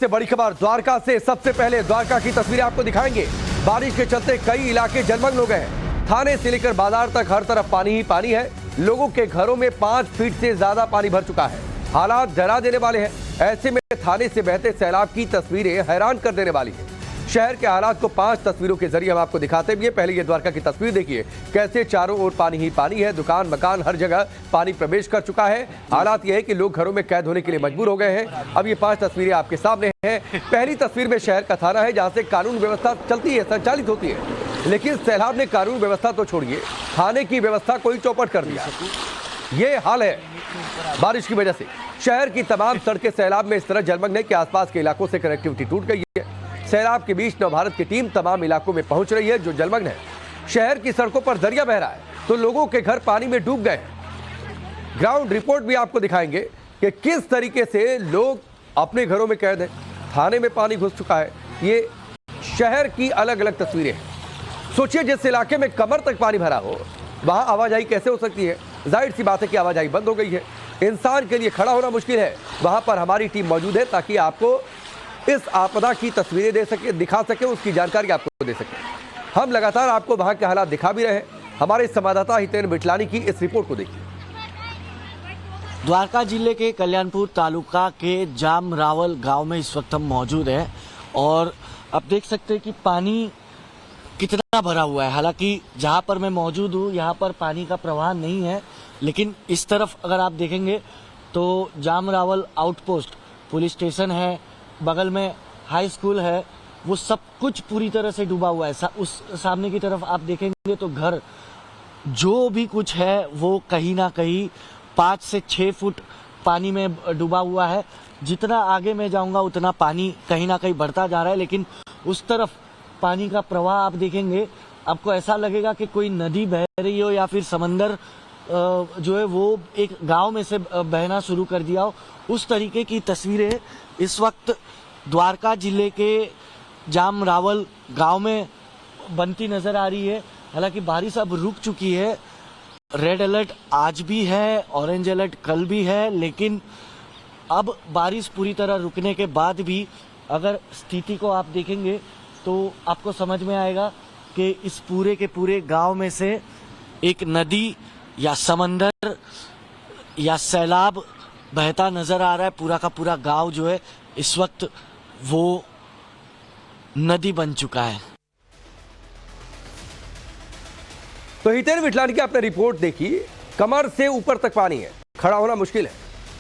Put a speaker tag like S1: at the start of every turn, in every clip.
S1: से बड़ी खबर द्वारका से। सबसे पहले द्वारका की तस्वीरें आपको दिखाएंगे। बारिश के चलते कई इलाके जलमग्न हो गए हैं। थाने से लेकर बाजार तक हर तरफ पानी ही पानी है। लोगों के घरों में 5 फीट से ज्यादा पानी भर चुका है। हालात डरा देने वाले हैं। ऐसे में थाने से बहते सैलाब की तस्वीरें हैरान कर देने वाली है। शहर के हालात को 5 तस्वीरों के जरिए हम आपको दिखाते हैं। पहले ये द्वारका की तस्वीर देखिए, कैसे चारों ओर पानी ही पानी है। दुकान मकान हर जगह पानी प्रवेश कर चुका है। हालात ये है कि लोग घरों में कैद होने के लिए मजबूर हो गए हैं। अब ये 5 तस्वीरें आपके सामने हैं। पहली तस्वीर में शहर का थाना है, जहां से कानून व्यवस्था चलती है, संचालित होती है। लेकिन सैलाब ने कानून व्यवस्था तो छोड़िए, थाने की व्यवस्था को ही चौपट कर दिया। ये हाल है बारिश की वजह से। शहर की तमाम सड़कें सैलाब में इस तरह जलमग्न है कि आसपास के इलाकों से कनेक्टिविटी टूट गई है। सैलाब के बीच नवभारत की टीम तमाम इलाकों में पहुंच रही है जो जलमग्न है। शहर की सड़कों पर दरिया बह रहा है तो लोगों के घर पानी में डूब गए। ग्राउंड रिपोर्ट भी आपको दिखाएंगे कि किस तरीके से लोग अपने घरों में कैद हैं। थाने में पानी घुस चुका है। ये शहर की अलग अलग तस्वीरें हैं। सोचिए, जिस इलाके में कमर तक पानी भरा हो वहां आवाजाही कैसे हो सकती है। जाहिर सी बात है कि आवाजाही बंद हो गई है। इंसान के लिए खड़ा होना मुश्किल है। वहां पर हमारी टीम मौजूद है ताकि आपको इस आपदा की तस्वीरें दे सके, दिखा सके, उसकी जानकारी आपको दे सके। हम लगातार आपको वहां के हालात दिखा भी रहे हैं। हमारे संवाददाता हितेन बिटलानी की इस रिपोर्ट को देखिए।
S2: द्वारका जिले के कल्याणपुर तालुका के जामरावल गांव में इस वक्त हम मौजूद हैं और आप देख सकते हैं कि पानी कितना भरा हुआ है। हालांकि जहां पर मैं मौजूद हूं यहां पर पानी का प्रवाह नहीं है, लेकिन इस तरफ अगर आप देखेंगे तो जामरावल आउटपोस्ट पुलिस स्टेशन है, बगल में हाई स्कूल है, वो सब कुछ पूरी तरह से डूबा हुआ है। उस सामने की तरफ आप देखेंगे तो घर जो भी कुछ है वो कहीं ना कहीं 5 से 6 फुट पानी में डूबा हुआ है। जितना आगे मैं जाऊंगा उतना पानी कहीं ना कहीं बढ़ता जा रहा है, लेकिन उस तरफ पानी का प्रवाह आप देखेंगे आपको ऐसा लगेगा कि कोई नदी बह रही हो या फिर समंदर जो है वो एक गांव में से बहना शुरू कर दिया हो। उस तरीके की तस्वीरें इस वक्त द्वारका जिले के जामरावल गांव में बनती नजर आ रही है। हालांकि बारिश अब रुक चुकी है। रेड अलर्ट आज भी है, ऑरेंज अलर्ट कल भी है, लेकिन अब बारिश पूरी तरह रुकने के बाद भी अगर स्थिति को आप देखेंगे तो आपको समझ में आएगा कि इस पूरे के पूरे गांव में से एक नदी या समंदर या सैलाब बहता नजर आ रहा है। पूरा का पूरा गांव जो है इस वक्त वो नदी बन चुका है।
S1: तो हितेन बिटलानी की आपने रिपोर्ट देखी। कमर से ऊपर तक पानी है, खड़ा होना मुश्किल है।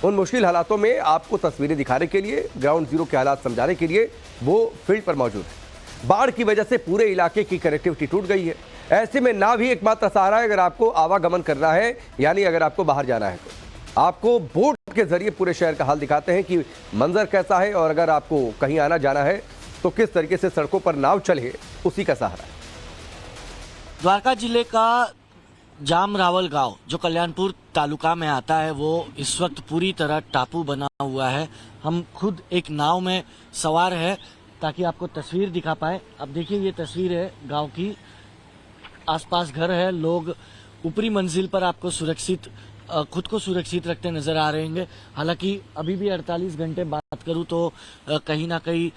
S1: उन मुश्किल हालातों में आपको तस्वीरें दिखाने के लिए, ग्राउंड जीरो के हालात समझाने के लिए वो फील्ड पर मौजूद है। बाढ़ की वजह से पूरे इलाके की कनेक्टिविटी टूट गई है। ऐसे में ना भी एकमात्र सहारा है अगर आपको आवागमन करना है, यानी अगर आपको बाहर जाना है तो आपको बोट के जरिए पूरे शहर का हाल दिखाते हैं कि मंजर कैसा है, और अगर आपको कहीं आना जाना है तो किस तरीके से सड़कों पर नाव चले, उसी का सहारा है।
S2: द्वारका जिले का जामरावल गांव जो कल्याणपुर तालुका में आता है वो इस वक्त पूरी तरह टापू बना हुआ है। हम खुद एक नाव में सवार है ताकि आपको तस्वीर दिखा पाए। अब देखिए ये तस्वीर है गांव की। आसपास घर है, लोग ऊपरी मंजिल पर आपको सुरक्षित खुद को सुरक्षित रखते नजर आ रहे हैं। हालांकि अभी भी 48 घंटे बात करूं तो कहीं ना कहीं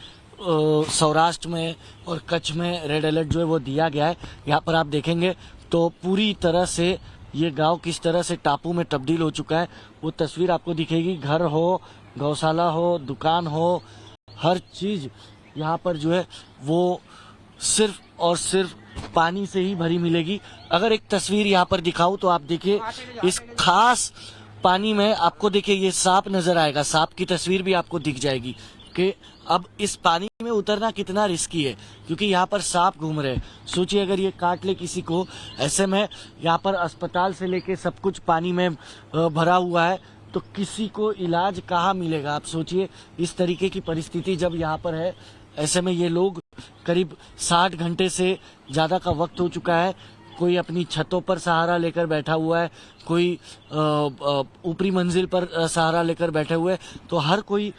S2: सौराष्ट्र में और कच्छ में रेड अलर्ट जो है वो दिया गया है। यहाँ पर आप देखेंगे तो पूरी तरह से ये गांव किस तरह से टापू में तब्दील हो चुका है वो तस्वीर आपको दिखेगी। घर हो, गौशाला हो, दुकान हो, हर चीज यहाँ पर जो है वो सिर्फ और सिर्फ पानी से ही भरी मिलेगी। अगर एक तस्वीर यहाँ पर दिखाऊं तो आप देखिए इस खास पानी में आपको देखिए ये सांप नजर आएगा। सांप की तस्वीर भी आपको दिख जाएगी कि अब इस पानी में उतरना कितना रिस्की है, क्योंकि यहाँ पर सांप घूम रहे हैं। सोचिए अगर ये काट ले किसी को, ऐसे में यहाँ पर अस्पताल से लेके सब कुछ पानी में भरा हुआ है तो किसी को इलाज कहाँ मिलेगा। आप सोचिए इस तरीके की परिस्थिति जब यहाँ पर है। ऐसे में ये लोग करीब 60 घंटे से ज़्यादा का वक्त हो चुका है। कोई अपनी छतों पर सहारा लेकर बैठा हुआ है, कोई ऊपरी मंजिल पर सहारा लेकर बैठे हुए, तो हर कोई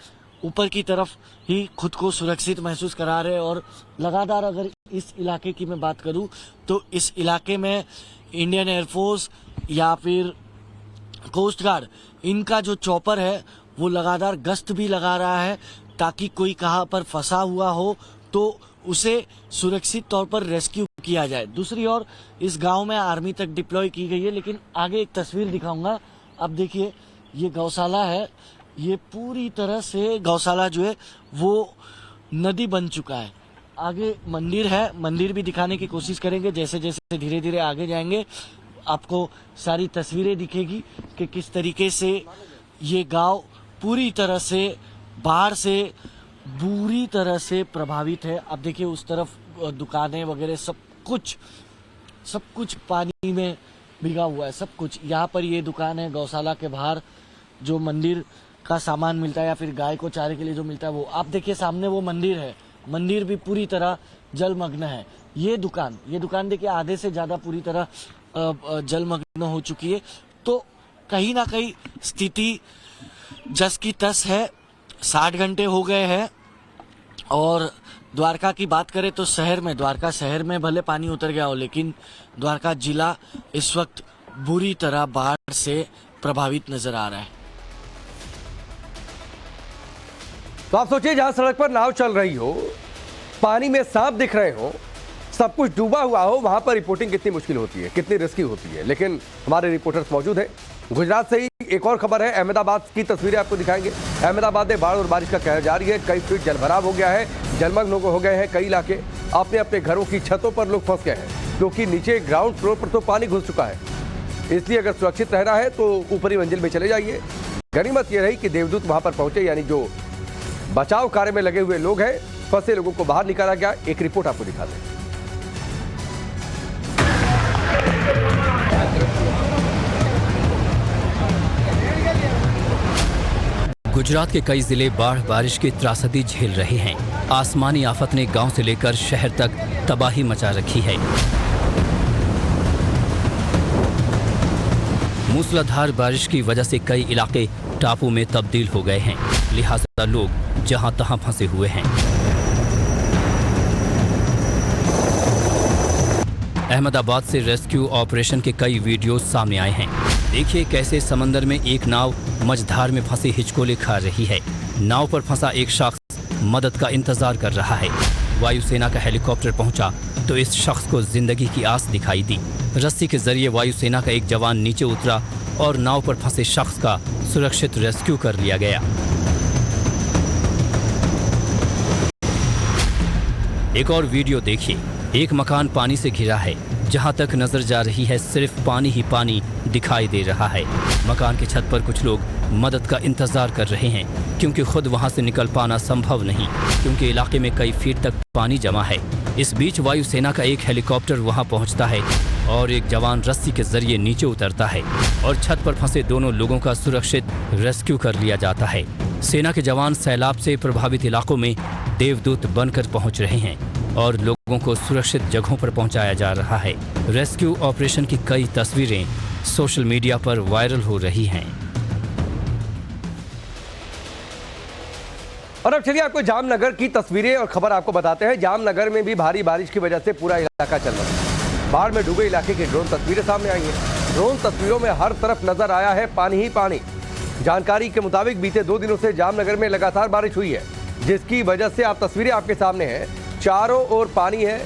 S2: ऊपर की तरफ ही खुद को सुरक्षित महसूस करा रहे हैं। और लगातार अगर इस इलाके की मैं बात करूं तो इस इलाके में इंडियन एयरफोर्स या फिर कोस्ट गार्ड, इनका जो चॉपर है वो लगातार गश्त भी लगा रहा है ताकि कोई कहाँ पर फंसा हुआ हो तो उसे सुरक्षित तौर पर रेस्क्यू किया जाए। दूसरी ओर इस गांव में आर्मी तक डिप्लॉय की गई है, लेकिन आगे एक तस्वीर दिखाऊंगा। अब देखिए, ये गौशाला है, ये पूरी तरह से गौशाला जो है वो नदी बन चुका है। आगे मंदिर है, मंदिर भी दिखाने की कोशिश करेंगे। जैसे जैसे धीरे धीरे आगे जाएंगे आपको सारी तस्वीरें दिखेगी कि किस तरीके से ये गांव पूरी तरह से बाढ़ से बुरी तरह से प्रभावित है। अब देखिए उस तरफ दुकानें वगैरह सब कुछ पानी में भीगा हुआ है, सब कुछ। यहाँ पर ये दुकान है, गौशाला के बाहर जो मंदिर का सामान मिलता है या फिर गाय को चारे के लिए जो मिलता है वो। आप देखिए सामने वो मंदिर है, मंदिर भी पूरी तरह जलमग्न है। ये दुकान देखिए आधे से ज़्यादा पूरी तरह जलमग्न हो चुकी है। तो कहीं ना कहीं स्थिति जस की तस है। 60 घंटे हो गए हैं। और द्वारका की बात करें तो द्वारका शहर में भले पानी उतर गया हो, लेकिन द्वारका जिला इस वक्त बुरी तरह बाढ़ से प्रभावित नजर आ रहा है।
S1: तो आप सोचिए, जहां सड़क पर नाव चल रही हो, पानी में सांप दिख रहे हो, सब कुछ डूबा हुआ हो, वहां पर रिपोर्टिंग कितनी मुश्किल होती है, कितनी रिस्की होती है। लेकिन हमारे रिपोर्टर्स मौजूद हैं। गुजरात से ही एक और खबर है, अहमदाबाद की तस्वीरें आपको दिखाएंगे। अहमदाबाद में बाढ़ और बारिश का कहर जारी है। कई फीट जलभराव हो गया है, जलमग्न हो गए हैं कई इलाके। अपने अपने घरों की छतों पर लोग फंस गए हैं, क्योंकि नीचे ग्राउंड फ्लोर पर तो पानी घुस चुका है। इसलिए अगर सुरक्षित रहना है तो ऊपरी मंजिल में चले जाइए। गनीमत यह रही कि देवदूत वहां पर पहुंचे, यानी जो बचाव कार्य में लगे हुए लोग हैं, फंसे लोगों को बाहर निकाला गया। एक रिपोर्ट आपको दिखा दें।
S3: गुजरात के कई जिले बाढ़ बारिश की त्रासदी झेल रहे हैं। आसमानी आफत ने गांव से लेकर शहर तक तबाही मचा रखी है। मूसलाधार बारिश की वजह से कई इलाके टापू में तब्दील हो गए हैं, लिहाजा लोग जहां तहां फंसे हुए हैं। अहमदाबाद से रेस्क्यू ऑपरेशन के कई वीडियो सामने आए हैं। देखिए कैसे समंदर में एक नाव मझधार में फंसे हिचकोले खा रही है। नाव पर फंसा एक शख्स मदद का इंतजार कर रहा है। वायुसेना का हेलीकॉप्टर पहुंचा तो इस शख्स को जिंदगी की आस दिखाई दी। रस्सी के जरिए वायुसेना का एक जवान नीचे उतरा और नाव पर फंसे शख्स का सुरक्षित रेस्क्यू कर लिया गया। एक और वीडियो देखिए। एक मकान पानी से घिरा है, जहां तक नजर जा रही है सिर्फ पानी ही पानी दिखाई दे रहा है। मकान की छत पर कुछ लोग मदद का इंतजार कर रहे हैं, क्योंकि खुद वहां से निकल पाना संभव नहीं, क्योंकि इलाके में कई फीट तक पानी जमा है। इस बीच वायुसेना का एक हेलीकॉप्टर वहां पहुंचता है और एक जवान रस्सी के जरिए नीचे उतरता है और छत पर फंसे दोनों लोगों का सुरक्षित रेस्क्यू कर लिया जाता है। सेना के जवान सैलाब से प्रभावित इलाकों में देवदूत बनकर पहुंच रहे हैं और लोगों को सुरक्षित जगहों पर पहुंचाया जा रहा है। रेस्क्यू ऑपरेशन की कई तस्वीरें सोशल मीडिया पर वायरल हो रही हैं।
S1: और अब चलिए आपको जामनगर की तस्वीरें और खबर आपको बताते हैं। जामनगर में भी भारी बारिश की वजह से पूरा इलाका चल रहा है। बाढ़ में डूबे इलाके की ड्रोन तस्वीरें सामने आई हैं। ड्रोन तस्वीरों में हर तरफ नजर आया है पानी ही पानी। जानकारी के मुताबिक बीते 2 दिनों से जामनगर में लगातार बारिश हुई है, जिसकी वजह से आप तस्वीरें आपके सामने हैं, चारों ओर पानी है।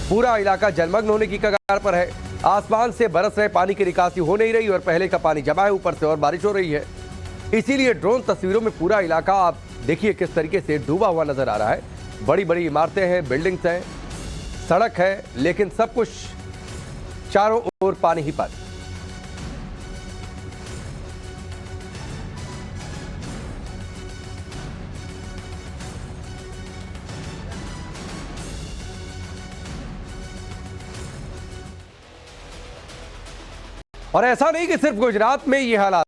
S1: पूरा इलाका जलमग्न होने की कगार पर है। आसमान से बरस रहे पानी की निकासी हो नहीं रही और पहले का पानी जमा है, ऊपर से और बारिश हो रही है। इसीलिए ड्रोन तस्वीरों में पूरा इलाका आप देखिए किस तरीके से डूबा हुआ नजर आ रहा है। बड़ी बड़ी इमारतें हैं, बिल्डिंग्स हैं, सड़क है, लेकिन सब कुछ चारों ओर पानी ही पानी। और ऐसा नहीं कि सिर्फ गुजरात में ये हालात